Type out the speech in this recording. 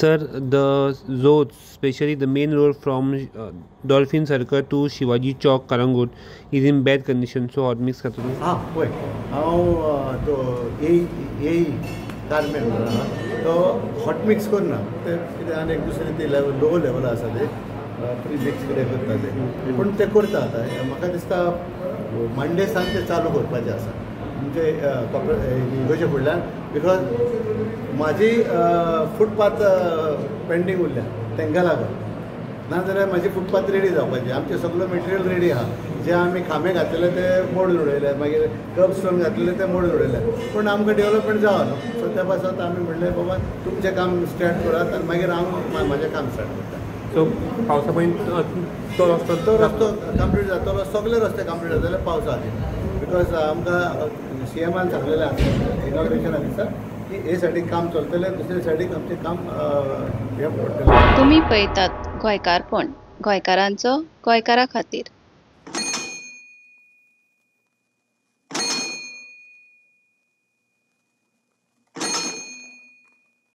Sir, the roads, especially the main road from Dolphin Circle to Shivaji Chowk, Karangut, is in bad condition. So hot mix करतो तुम्ही? हां होय हांव तो ए Carmen म्हणून तो हॉट मिक्स करना ते कितें आनी एक दुसरी ती लेवल लो लेवल आसा ते प्री मिक्स कितें करता ते पूण ते करता आतां म्हाका दिसता मंडे सान ते चालू करपाचें आसा म्हणजे हिंगोचे फुडल्यान बिकॉज म्हाजी फुटपाथ पेंडींग उरल्या तांकां लागून नाजाल्यार म्हाजी फुटपाथ रेडी जावपाची आमचें सगळो मटेरियल रेडी आहा जे आमी खांबे घातलेले ते मोडून उडयले मागीर कप स्टोन घातलेले ते मोडून उडयले पूण आमकां डेवलपमेंट जावं न्हू सो त्या पासत आमी म्हणलें बाबा तुमचें काम स्टार्ट करात आनी मागीर हांव म्हाजें काम स्टार्ट करता. सो पावसा पर्यंत तो रस्तो कंप्लीट जातलो सगळे रस्ते कंप्लीट जातले पावसा खातीर बिकॉज आमकां CMान सांगलेलें आसा इनॉग्रेशना दिसा की हे सायडीक काम चलतलें दुसरे सायडीक आमचें काम हे पडटलें. तुम्ही पळयतात गोंयकारपण गोंयकारांचो गोंयकारा खातीर.